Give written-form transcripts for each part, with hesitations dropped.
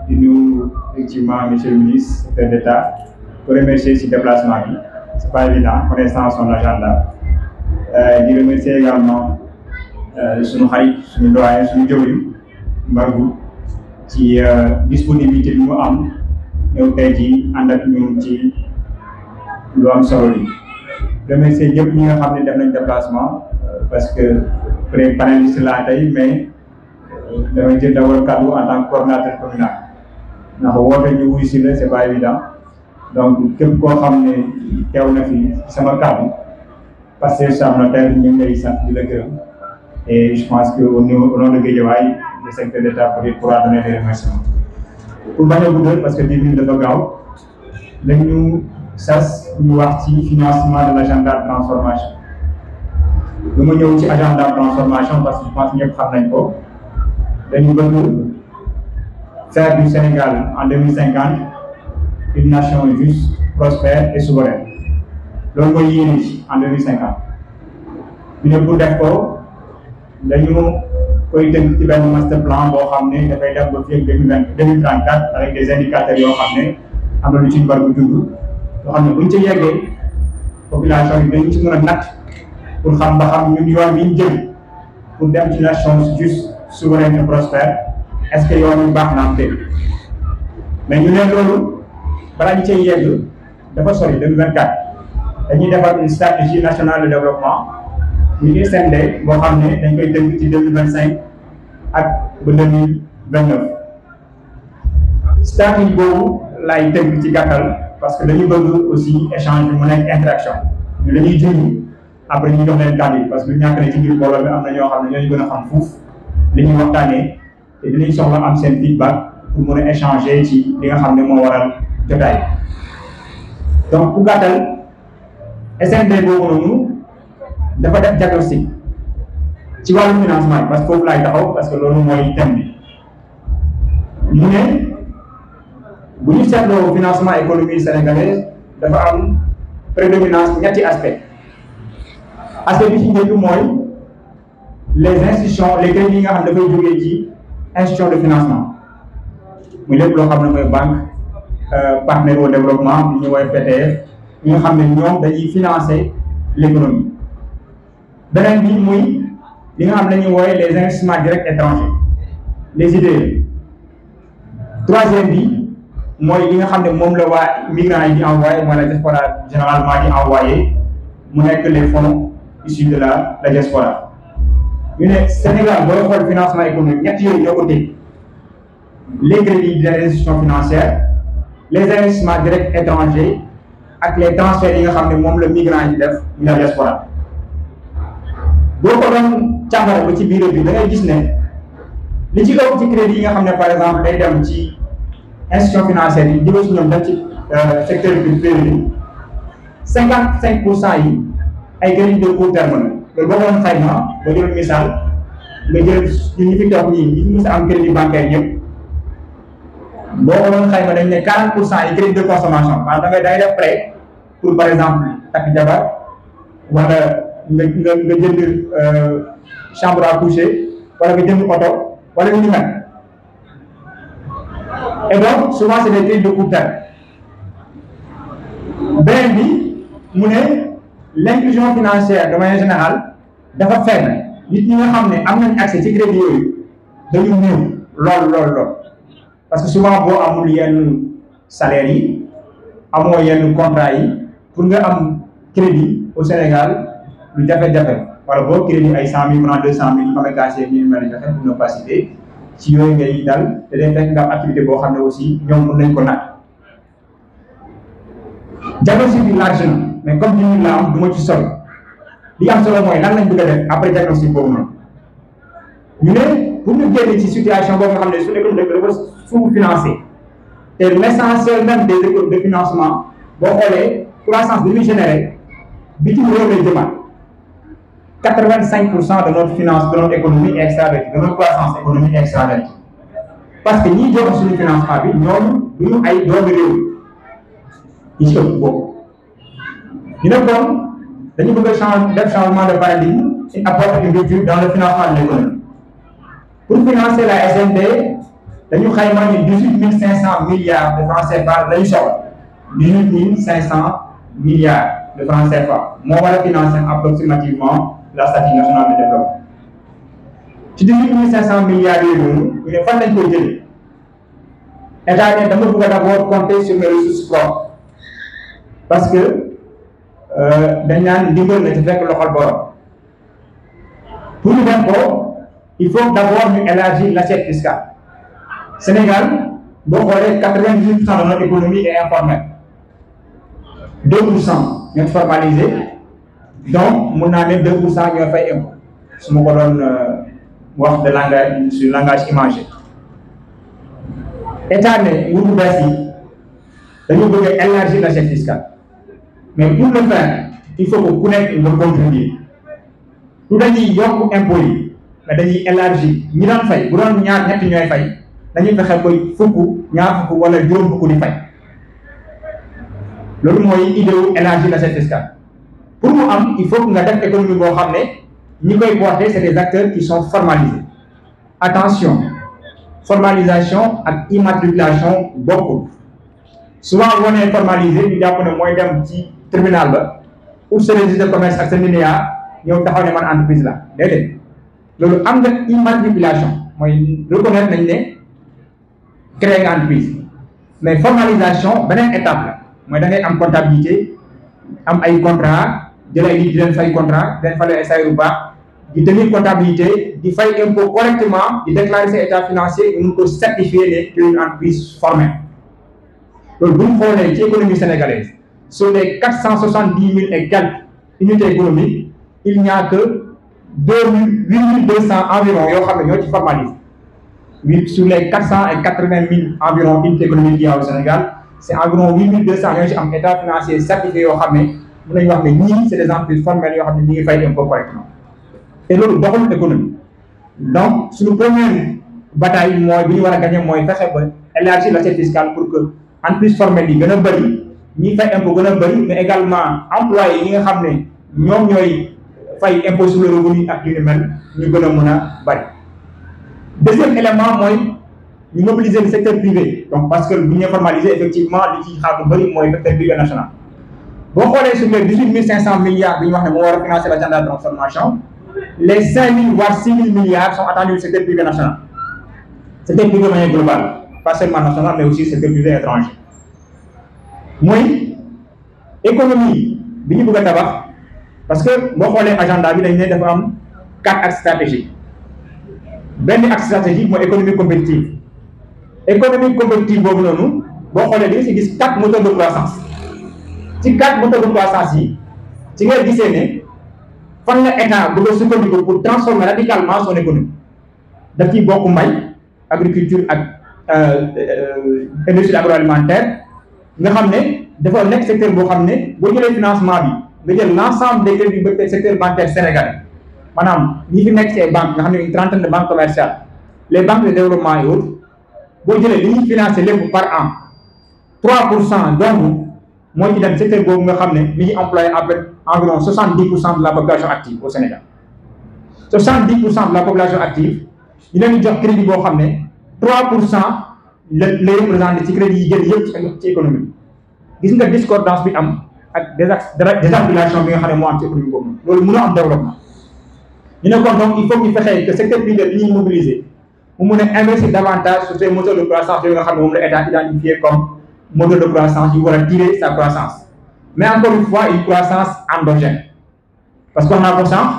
di nuyu effectivement monsieur le ministre secrétaire d'État pour remercier ci déplacement bi c'est pas évident connaissant son agenda di remercier également suñu xarit suñu doyen suñu jëwriñ Mbargou ci disponibilité bi mu am ñëw tey jii ànd ak ñun ci lu am solo li remercier ñëpp ñi nga xam ne def nañ déplacement parce que panéliste laa tey mais damay jël d'abord kàddu en tant que coordonnateur communal ndax woote ñu wuy si la c'est pas évident donc képp koo xam ne teew na fi sama kàddu parce que Sam Notaire ñu ngi lay sant di la gërëm et je pense que au nom de Guédiawaye le secrétaire d'État peut-être pourra donner des remerciements pour bañ a guddal parce que 10 minutes dafa gaaw dañu sas ñu wax ci financement de l'agenda de transformation lu ma ñëw ci agenda de transformation parce que je pense ñëpp xam nañ ko dañu bëgg faire du Sénégal en 2050 une nation juste, prospère et souveraine loolu mooy yéene ci en 2050 ñu ne pour def ko dañu koy tënk ci benn master plan boo xam ne dafay dem ba fii ak 2034 avec des indicateurs yoo xam ne am na lu ci mbar bu dund yoo xam ne buñ ci yeggee population yi dañu ci mën a natt pour xam ba xam ñun yoon bi ñu jël pour dem ci nation juste souveraine et prospère est-ce que yoon wi baax na am dégg mais ñu ne loolu balaa ñu cay yegg dafa sori 2024 dañuy defar une stratégie nationale de développement ñu SND boo xam ne dañ koy tënk ci 2025 ak ba 2029 stratégie boobu laay tënk ci gàttal parce que dañu bëgg aussi échange bi mu nekk interaction ñu dañuy junj après ñu jox leen kàddu yi parce que lu ñàkk ne ci biir mbooloo bi am na ñoo xam ne ñooñu gën a xam fuuf li ñuy waxtaanee te dinañ soxla am seen feedback pour mën a échanger ci li nga xam ne moo waral jotaay donc pour gàttal SND boobu noonu dafa def diagnostic ci wàllu financement bi parce que foofu laay taxaw parce que loolu mooy thème bi mu ne bu ñu seetloo financement économie sénégalaise dafa am prédominance ñetti aspect bi ci njëkk mooy les institutions les crédits yi nga xam ne dafay jógee ci institution de financement muy lépp loo xam ne mooy banque partenaire au développement bi ñu woowee PTF ñi nga xam ne ñoom dañuy financer l'économie beneen bi muy li nga xam ne dañuy woowee les investissements directs étrangers les IDE troisième bi mooy li nga xam ne moom la waa migrants yi di envoyé mooy la diaspora généralement di envoyé mu nekk les fonds issus de la diaspora ñu ne Sénégal booy xool financement économique ñett yooyu ñoo ko dégg les crédits des institutions financières les investissements directs étrangers ak les transferts yi nga xam ne moom la migrants yi def ñu la diaspora boo ko doon càmbare ba ci biir bi da ngay gis ne li ci ëpp ci crédit yi nga xam ne par exemple day dem ci institution financière yi jóge ci ñoom dem ci secteur privé bi 55% yi ay crédit de court terme la loolu boo ko doon xayma ba jël misaal nga jël ñun ñi fi toog ñii ñi fi mos a am crédit bancaire ñëpp boo ko doon xayma dañ ne 40% yi crédit de consommation maanaam da ngay day def prêt pour par exemple takk jabar wala nga jënd chambre à coucher wala nga jënd oto wala ñu mel et donc souvent c'est des crédits de court terme beneen bi mu ne l'inclusion financière de manière générale dafa faible nit ñi nga xam ne am nañ accès ci crédit yooyu dañu néew lool parce que souvent boo amul yenn salaire yi amoo yenn contrat yi pour nga am crédit au Sénégal lu jafe-jafe wala boo crédit ay 100 000 francs 200 000 ñu ko cassé ñu mel jafe pour ne pas citer ci yooyu ngay dal te day fekk nga am activité boo xam ne aussi ñoom mën nañ ko natt diagnostic bi large na mais comme ni la am du ma ci solo li am solo mooy lan lañ bëgg a def après diagnostic boobu noonu ñu ne pour ñu génn ci situation boobu nga xam ne su économie dëkk dafa sous-financé te l'essentiel même des écoles de financement boo xoolee croissance bi muy généré bitim réew lay jëmaat 85% de notre finance de notre économie est extravertie de notre croissance économique est extravertie parce que ñiy joxe suñu financement bi ñoom duñu ay doomu réew yi ci ëpp boobu ñu ne kon dañu bëgg a def changement de paradigme et apporter une rupture dans le financement de l'économie pour financer la SND dañu xayma ni 18 500 milliards de francs CFA lañu soxla 18 500 milliards de francs CFA moo war a financer approximativement la stratégie nationale de développement ci 18 500 milliards yooyu noonu ñu ne fan lañ koy jëlee état ne dama bëgg a d'abord compter sur mes ressources propres parce que dañ naan ndimbal na ci fekk loxol borom pour ñu def ko il faut d'abord ñu élargir l'assiette fiscale Sénégal boo xoolee 98% de notre économie est informelle 2% ñoo formalisé donc mun naa ne 2% ñoo fay impôt su ma ko doon wax de langage sur langage imagé état ne nguur bu bees yi dañu bëgg a élargir l'assiette fiscale mais pour le faire il faut que ku nekk nga contribuer lu dañuy yokk impôt yi mais dañuy élargir ñi daan fay bu doon ñaar ñetti ñooy fay dañuy fexe koy fukk ñaar fukk wala juróom fukk di fay loolu mooy idée wu élargir l'assiette fiscale pour mu am il faut que nga def économie boo xam ne ñi koy porter c'est des acteurs qui sont formalisés attention formalisation ak immatriculation bokkul souvent boo nee formalisé ñu jàpp ne mooy dem ci tribunal ba ou sa registre de commerce ak sa NINEA ñëw taxaw ne man entreprise la déedéet loolu am nga immatriculation mooy reconnaître nañ ne créer nga entreprise mais formalisation beneen étape la mooy da ngay am comptabilité am ay contrat jël ay nit di leen fay contrat di leen fay ay salaire bu baax di tenir comptabilité di fay impôt correctement di déclarer ses états financiers ñu mun ko certifier ne tu es une entreprise formelle loolu bu ñu xoolee ci économie sénégalaise sur les 470 000 et quelques unités économiques il n'y a que 8200 environ yoo xam ne ñoo ci formalisé sur les 480 000 environ unités économiques yi au Sénégal c'est environ 8200 ñoo ci am état financier certifié yoo xam ne mën nañu wax ne ñii c'est des entreprises formelles yoo xam ne ñu ngi fay impôt correctement te loolu doxul économie donc suñu première bataille mooy bi ñu war a gagner mooy fexe ba élargir l'assiette fiscale pour que entreprises formelles yi gën a bëri ñi fay impôt gën a bëri mais également employés yi nga xam ne ñoom ñooy fay impôt sur le revenu ak yu ni mel ñu gën a mën a bëri. Deuxième élément mooy ñu mobiliser le secteur privé donc parce que bu ñu formaliser effectivement li ci xaar lu bëri mooy secteur privé national boo xoolee sur les 18 500 milliards bi ñu wax ne moo war a financer l'agenda de transformation les 5 000 voire 6 000 milliards sont attendus du secteur privé national secteur privé de manière globale pas seulement national mais aussi secteur privé étranger mooy économie bi ñu bëgg a tabax parce que boo xoolee agenda bi dañ ne dafa am 4 axes stratégiques benn axe stratégique mooy économie compétitive économie compétitive boobu noonu boo xoolee di nga si gis 4 moteurs de croissance ci 4 moteurs de croissance yi ci nga gisee ne fan la état bëgg a sukkandiku pour transformer radicalement son économie daf ciy bokk mbay agriculture ak industrie agroalimentaire nga xam ne dafa nekk secteur boo xam ne boo jëlee financement bi nga jël l'ensemble des crédits du secteur bancaire sénégalais maanaam ñi fi nekk ces banques nga xam ne une trentaine de banques commerciales les banques de développement et autres boo jëlee li ñuy financer lépp par an 3% donc moo ci dem secteur boobu nga xam ne mi ngi employé environ 70% de la population active au Sénégal 70% de la population active ñu leen di jox crédit boo xam ne 3% lay représenté ci crédit yi gën yëpp ci économie gis nga discordance bi am ak désarticulation bi nga xam ne moo am ci économie boobu loolu mën a am développement ñu ne kon donc il faut ñu fexee que secteur privé bi ñuy mobiliser mu mun a investir davantage sur ces moteurs de croissance yooyu nga xam ne moom la état identifié comme moteur de croissance yu war a tirer sa croissance mais encore une fois une croissance endogène parce que wax naa ko sànq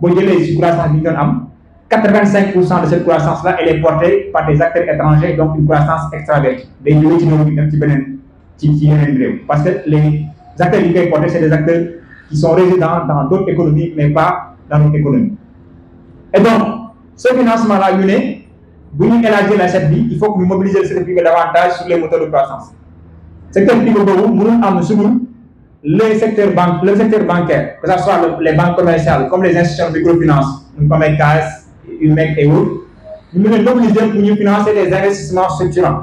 boo jëlee si croissance bi ñu doon am 85% de cette croissance là elle est portée par des acteurs étrangers donc une croissance extravertie day jóge ci ñoom bi dem ci beneen ci yeneen réew parce que les acteurs yi koy porter c'est des acteurs qui sont résidents dans d'autres économies mais pas dans notre économie et donc ce financement là ñu ne bu ñu élargir l'assiette bi il faut que ñu mobiliser le secteur privé davantage sur les moteurs de croissance secteur privé boobu mënul am suñu le secteur bancaire que ça soit les banques commerciales comme les institutions de microfinance comme ay CAS UMEC et autres ñu mën a mobiliser pour ñu financer des investissements structurants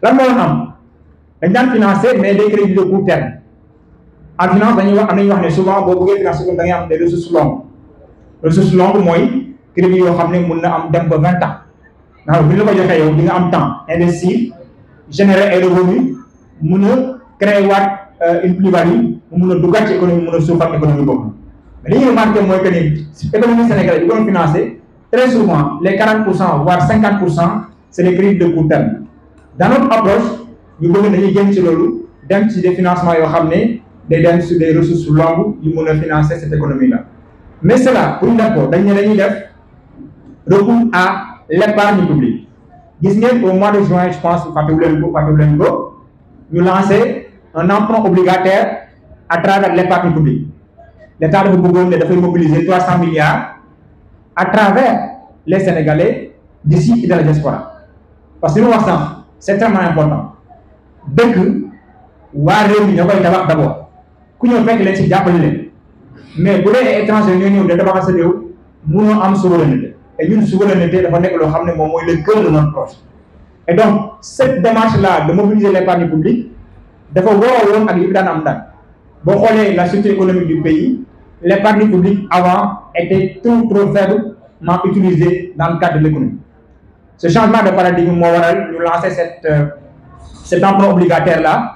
lan moo am dañ daan financer mais des crédits de court terme en finance dañuy wax am nañu wax ne souvent boo bëggee financer da ngay am des ressources longues mooy crédit yoo xam ne mën na am dem ba 20 ans nga xam ne bu ñu la ko joxee yow di nga am temps investir générer ay revenus mun a créer waat une plus-value mu mun a duggaat ci économie mun a suufal économie boobu mais li ñu remarqué mooy que ni économie sénégalaise bi doon financé très souvent les 40% voire 50% c'est des crédits de court terme. Dans notre approche ñu bëgg dañuy jëm ci loolu dem ci des financements yoo xam ne day dem sur des ressources longues yu mun a financer cette économie là mais cela pour ñu def ko dañ ne dañuy def recours à l'épargne publique. Gis ngeen au mois de juin je pense fàttewu leen ko ñu lancé un emprunt obligataire à travers l'épargne publique. L'État dafa bëggoon ne dafay mobiliser 300 milliards à travers les Sénégalais d'ici et de la diaspora parce que li mu wax sànq c'est extrêmement important dëkk waa réew mi ñoo koy tabax d'abord ku ñëw fekk leen ci jàppale leen mais bu dee ay étranger ñoo ñëw de tabax sa réew mënoo am souveraineté et ñun souveraineté dafa nekk loo xam ne moom mooy le cœur de notre projet. Et donc cette démarche là de mobiliser l'épargne publique dafa waroo woon ak li fi daan am daan boo xoolee la structure économique du pays l'épargne publique avant était trop faiblement utilisée dans le cadre de l'économie. Ce changement de paradigme moo waral ñu lancer cet emprunt obligataire là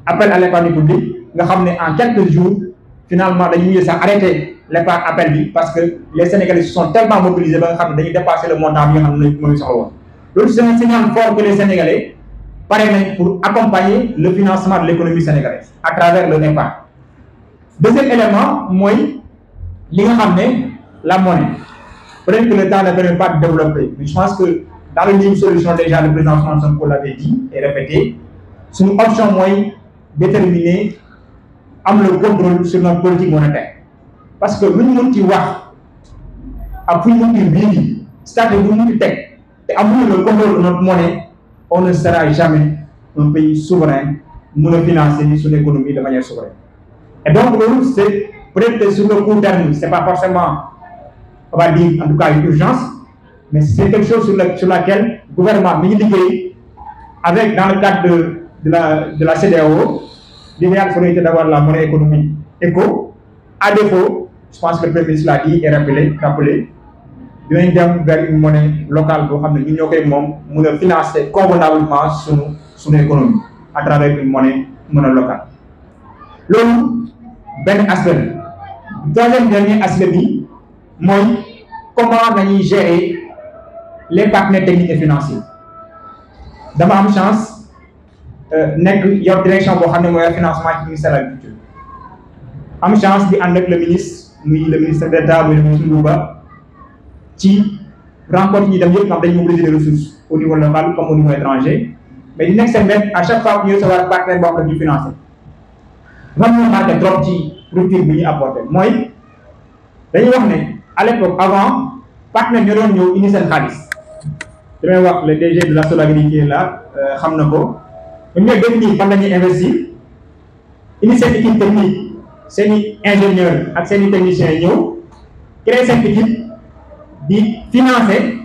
appel à l'épargne publique nga xam ne en quelques jours finalement dañuy mujj sax arrêter l'épargne appel bi parce que les Sénégalais se sont tellement mobilisés ba nga xam ne dañuy dépasser le montant bi nga xam ne mooy soxla woon. Loolu c'est un signal fort que les Sénégalais pare nañ pour accompagner le financement de l'économie sénégalaise à travers leur épargne. Deuxième élément mooy li nga xam ne la monnaie. Peut-être que le temps ne permet pas de développer, mais je pense que dans le ligne solution déjà le président Ousmane Sonko l'avait dit et répété, suñu option mooy déterminer am le contrôle sur notre politique monétaire. Parce que lu ñu mën ci wax ak fu ñu mën ci bii c'est-à-dire bu ñu mën ci teg te amuñu le contrôle de notre monnaie, on ne sera jamais un pays souverain mën a financer son économie de manière souveraine. Et donc loolu c'est peut-être que sur le court terme c'est pas forcément on va dire en tout cas une urgence, mais c'est quelque chose sur laquelle le gouvernement mi ngi liggéey avec dans le cadre de la CEDEAO. L'idéal serait d'avoir la monnaie économique éco. À défaut, je pense que le Premier ministre l'a dit et rappelé dinañ dem vers une monnaie locale boo xam ne ñun ñoo koy moom mën a financer convenablement suñu économie à travers une monnaie locale. Loolu benn aspect la. Troisième dernier aspect bi mooy comment nañuy gérer les partenaires techniques et financiers. Dama am chance nekk yor direction boo xam ne mooy financement ci ministère de l'agriculture am chance di ànd ak le ministre d'État muy le ministre Louba ci rencontre ñi dem yëpp nga xam dañu mobiliser des ressources au niveau local comme au niveau étranger mais di nekk seen wet à chaque fois que ñu recevoir partenaire boo xam ne ñu financé dafa ñu marqué trop ci rupture bi ñu apporté mooy dañuy wax ne à l'époque avant partenaire ñoo doon ñëw indi seen xaalis damay wax le DG de la Solagri qui est là xam na ko ñoom ñooy définir fan la ñuy investir indi seen équipe technique seen i ingénieur ak seen i techniciens ñëw créer seen équipe di financer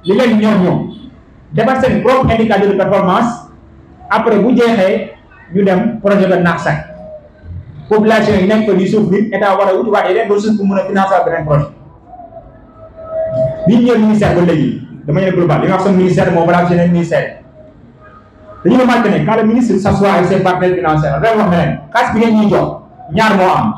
li leen ñoom defar seen propre indicateur de performance après bu jeexee ñu dem projet ba naax sax population yi nekk ko di souffrir état war a wuti waat yeneen ressources pour mën a financer beneen projet bi ñu ñëw ministère ba léegi de manière globale li nga wax seen ministère moo balaa yeneen ministère dañu remarqué ne quand le ministre s'assoit avec ses partenaires financiers dafa wax ne leen xaalis bi ngeen ñuy jox ñaar moo am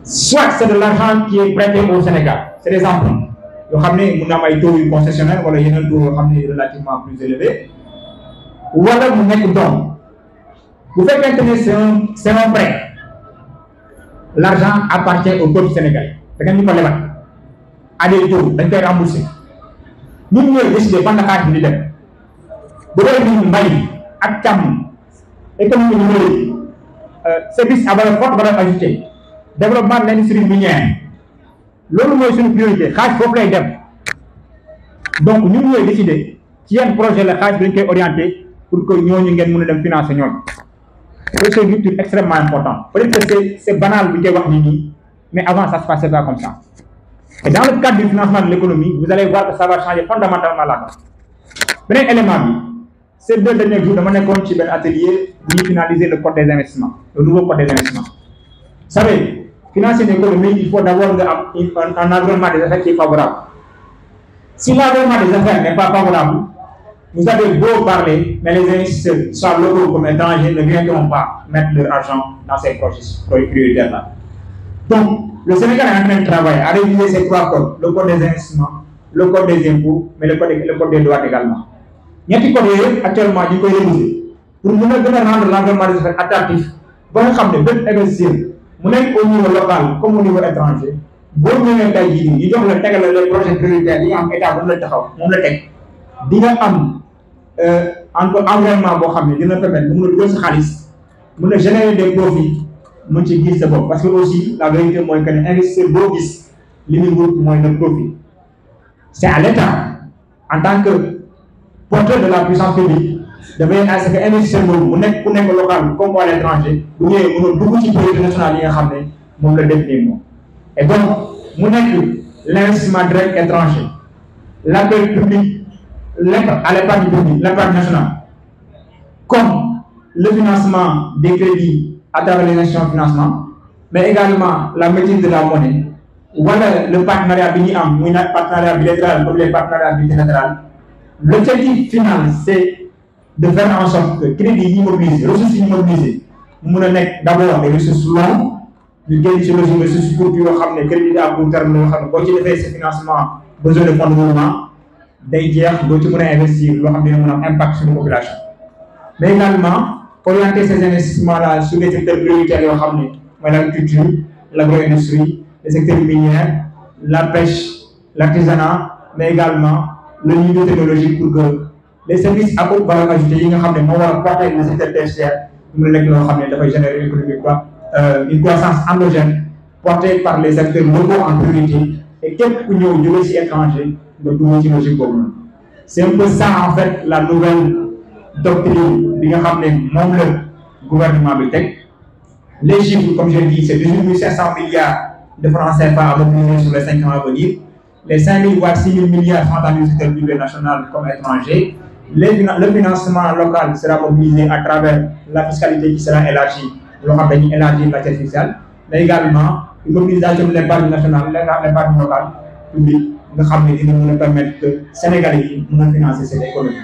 soit c'est de l'argent qui est prêté au Sénégal c'est des emprunts yoo xam ne mën na am ay taux yu concessionnaires wala yeneen taux yoo xam ne relativement plus élevés wala mu nekk don bu fekkente ne c'est un prêt l'argent appartient au peuple sénégalais da ngeen ñu ko lebal à des taux dañ koy rembourser ñun ñooy décider fan la xaalis bi di dem bu dee ni mbay ak càmm économie numérique service à forte valeur ajoutée développement de l'industrie minière loolu mooy suñu priorité xaalis foofu lay dem donc ñun ñooy décider ci yan projet la xaalis bi dañ koy orienté pour que ñooñu ngeen mën a dem financer ñooñu. C'est une rupture extrêmement importante. Peut-être que c'est banal bi koy wax nii mais avant ça se passait pas comme ça. Et dans le cadre du financement de l'économie vous allez voir que ça va changer fondamentalement là. Beneen élément bi ces 2 derniers jours dama nekkoon ci benn atelier bu ñuy finaliser le code des investissements le nouveau code des investissements. Vous savez financer une économie il faut d'abord nga am un environnement des effectifs favorable Si l'environnement des affaires n'est pas favorable, vous avez beau parler, mais les investisseurs, soit locaux comme étrangers, ne viendront pas mettre leur argent dans ces processus prioritaires-là. Donc, le Sénégal est en train de travailler à réviser ces 3 codes, le code des investissements, le code des impôts, mais le code des droits également. ñetti code yooyu actuellement ñu koy réviser pour mën a gën a rendre l'environnement des affaires attractif ba nga xam ne bépp investisseur mu nekk au niveau local comme au niveau étranger boo ñëwee tey jii ñu jox la tegal les projets prioritaires yi nga xam état bu la taxaw moom la teg di nga am encore environnement boo xam ne dina permettre mu mën a dugal sa xaalis mën a générer des profits mën ci gis sa bopp parce que aussi la vérité mooy que ne investisseur boo gis li muy wut mooy le profit. C'est à l'État en tant que porteur de la puissance publique de veiller à ce que investisseur boobu mu nekk ku nekk local comme à l'étranger bu ñëwee mënoon dugg ci priorité nationale yi nga xam ne moom la définir moom. Et donc mu nekk l'investissement direct étranger, l'appel public à l'épargne publique, l'épargne nationale, comme le financement des crédits à travers les institutions de financement, mais également la maîtrise de la monnaie, voilà le partenariat BINIAM, un partenariat bilatéral comme les partenariats bilatéraux. L'objectif final, c'est de faire en sorte que le crédit immobilisé, les ressources immobilisées, nous avons d'abord des ressources longues, nous avons des ressources courtes, nous avons des crédits à court terme, nous avons des financements, besoin de fonds de mouvement, des nous investir, nous avons un impact sur la population. Mais également, orienter ces investissements-là sur les secteurs prioritaires, nous avons l'agriculture, l'agro-industrie, les secteurs miniers, la pêche, l'artisanat, mais également le niveau technologique pour que les services à haute valeur ajoutée, nous avons porter le secteur tertiaire, nous avons générer une croissance endogène portée par les acteurs locaux en priorité et quelques millions étrangers de tout logique commun. C'est un peu ça en fait la nouvelle doctrine du gouvernement de Tech. Les chiffres, comme je l'ai dit, c'est 18 500 milliards de francs CFA à mobiliser sur les 5 ans à venir. Les 5 000 voire 6 000 milliards sont attendus du secteur public national comme étranger. Le financement local sera mobilisé à travers la fiscalité qui sera élargie, élargie la matière fiscale, mais également une mobilisation de l'épargne nationale, l'épargne locale publique, qui nous permettre que les Sénégalais puissent financer cette économie.